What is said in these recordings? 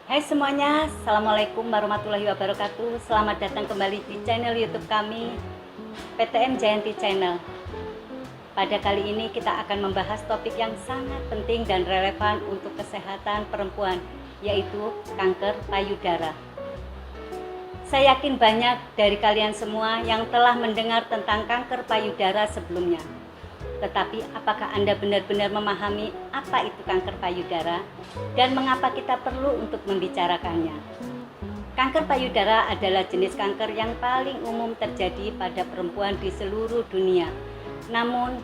Hai semuanya, Assalamualaikum warahmatullahi wabarakatuh. Selamat datang kembali di channel YouTube kami, PTM Jayanti Channel. Pada kali ini kita akan membahas topik yang sangat penting dan relevan untuk kesehatan perempuan, yaitu kanker payudara. Saya yakin banyak dari kalian semua yang telah mendengar tentang kanker payudara sebelumnya. Tetapi apakah Anda benar-benar memahami apa itu kanker payudara dan mengapa kita perlu untuk membicarakannya? Kanker payudara adalah jenis kanker yang paling umum terjadi pada perempuan di seluruh dunia. Namun,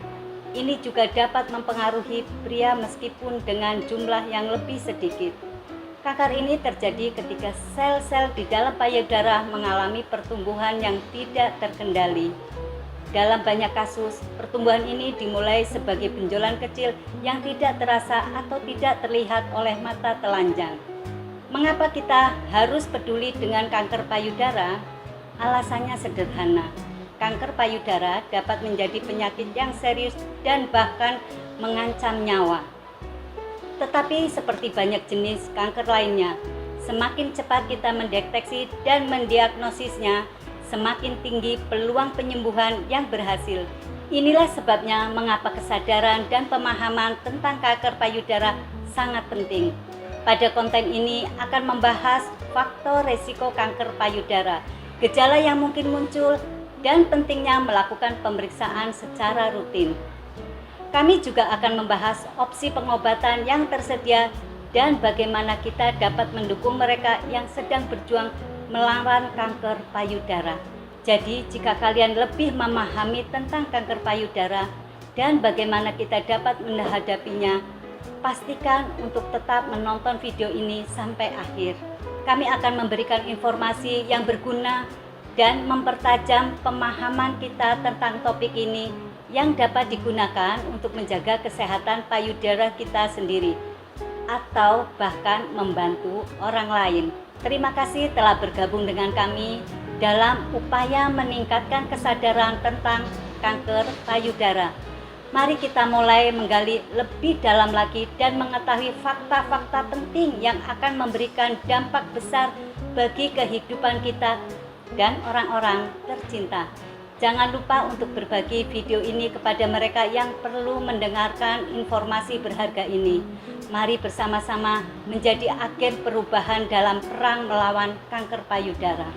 ini juga dapat mempengaruhi pria meskipun dengan jumlah yang lebih sedikit. Kanker ini terjadi ketika sel-sel di dalam payudara mengalami pertumbuhan yang tidak terkendali. Dalam banyak kasus, pertumbuhan ini dimulai sebagai benjolan kecil yang tidak terasa atau tidak terlihat oleh mata telanjang. Mengapa kita harus peduli dengan kanker payudara? Alasannya sederhana. Kanker payudara dapat menjadi penyakit yang serius dan bahkan mengancam nyawa. Tetapi seperti banyak jenis kanker lainnya, semakin cepat kita mendeteksi dan mendiagnosisnya, semakin tinggi peluang penyembuhan yang berhasil. Inilah sebabnya mengapa kesadaran dan pemahaman tentang kanker payudara sangat penting. Pada konten ini akan membahas faktor resiko kanker payudara, gejala yang mungkin muncul, dan pentingnya melakukan pemeriksaan secara rutin. Kami juga akan membahas opsi pengobatan yang tersedia dan bagaimana kita dapat mendukung mereka yang sedang berjuang melawan kanker payudara. Jadi, jika kalian lebih memahami tentang kanker payudara dan bagaimana kita dapat menghadapinya, pastikan untuk tetap menonton video ini sampai akhir. Kami akan memberikan informasi yang berguna dan mempertajam pemahaman kita tentang topik ini yang dapat digunakan untuk menjaga kesehatan payudara kita sendiri atau bahkan membantu orang lain. Terima kasih telah bergabung dengan kami dalam upaya meningkatkan kesadaran tentang kanker payudara. Mari kita mulai menggali lebih dalam lagi dan mengetahui fakta-fakta penting yang akan memberikan dampak besar bagi kehidupan kita dan orang-orang tercinta. Jangan lupa untuk berbagi video ini kepada mereka yang perlu mendengarkan informasi berharga ini. Mari bersama-sama menjadi agen perubahan dalam perang melawan kanker payudara.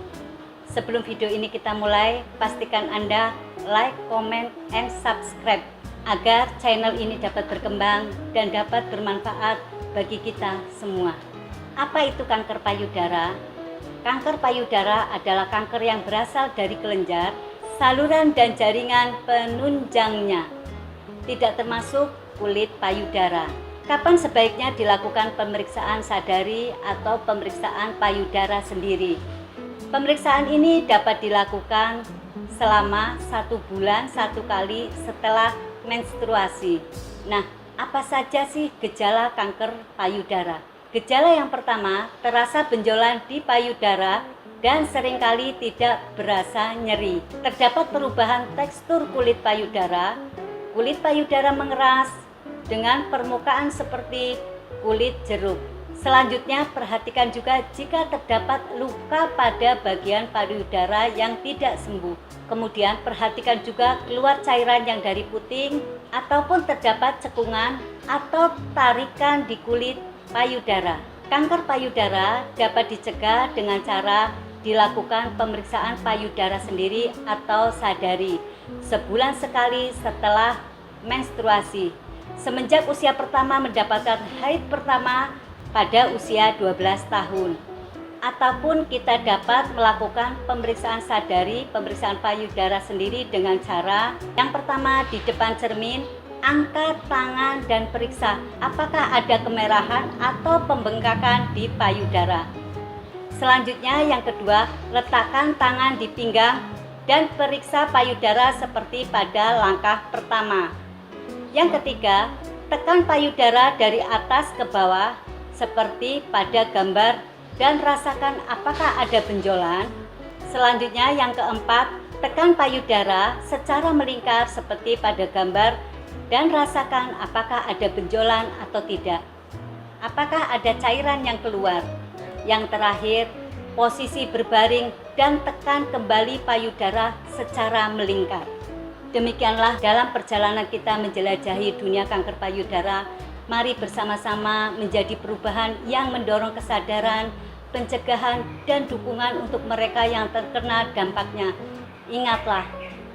Sebelum video ini kita mulai, pastikan Anda like, comment, and subscribe agar channel ini dapat berkembang dan dapat bermanfaat bagi kita semua. Apa itu kanker payudara? Kanker payudara adalah kanker yang berasal dari kelenjar, saluran dan jaringan penunjangnya, tidak termasuk kulit payudara. Kapan sebaiknya dilakukan pemeriksaan sadari atau pemeriksaan payudara sendiri? Pemeriksaan ini dapat dilakukan selama 1 bulan 1 kali setelah menstruasi. Nah, apa saja sih gejala kanker payudara? Gejala yang pertama, terasa benjolan di payudara dan seringkali tidak berasa nyeri. Terdapat perubahan tekstur kulit payudara mengeras dengan permukaan seperti kulit jeruk. Selanjutnya, perhatikan juga jika terdapat luka pada bagian payudara yang tidak sembuh. Kemudian, perhatikan juga keluar cairan yang dari puting ataupun terdapat cekungan atau tarikan di kulit payudara. Kanker payudara dapat dicegah dengan cara dilakukan pemeriksaan payudara sendiri atau sadari sebulan sekali setelah menstruasi. Semenjak usia pertama mendapatkan haid pertama pada usia 12 tahun. Ataupun kita dapat melakukan pemeriksaan sadari, pemeriksaan payudara sendiri dengan cara yang pertama di depan cermin, angkat tangan dan periksa apakah ada kemerahan atau pembengkakan di payudara. Selanjutnya yang kedua, letakkan tangan di pinggang dan periksa payudara seperti pada langkah pertama. Yang ketiga, tekan payudara dari atas ke bawah seperti pada gambar dan rasakan apakah ada benjolan. Selanjutnya yang keempat, tekan payudara secara melingkar seperti pada gambar dan rasakan apakah ada benjolan atau tidak. Apakah ada cairan yang keluar. Yang terakhir, posisi berbaring dan tekan kembali payudara secara melingkar. Demikianlah dalam perjalanan kita menjelajahi dunia kanker payudara. Mari bersama-sama menjadi perubahan yang mendorong kesadaran, pencegahan, dan dukungan untuk mereka yang terkena dampaknya. Ingatlah,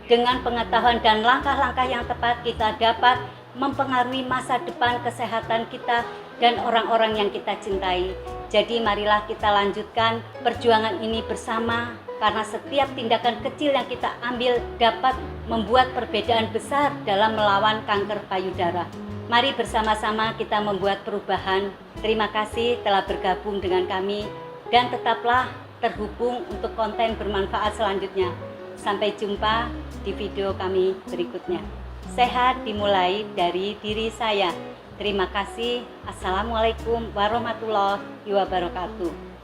dengan pengetahuan dan langkah-langkah yang tepat kita dapat mempengaruhi masa depan kesehatan kita dan orang-orang yang kita cintai. Jadi marilah kita lanjutkan perjuangan ini bersama, karena setiap tindakan kecil yang kita ambil dapat membuat perbedaan besar dalam melawan kanker payudara. Mari bersama-sama kita membuat perubahan. Terima kasih telah bergabung dengan kami dan tetaplah terhubung untuk konten bermanfaat selanjutnya. Sampai jumpa di video kami berikutnya. Sehat dimulai dari diri saya. Terima kasih. Assalamualaikum warahmatullahi wabarakatuh.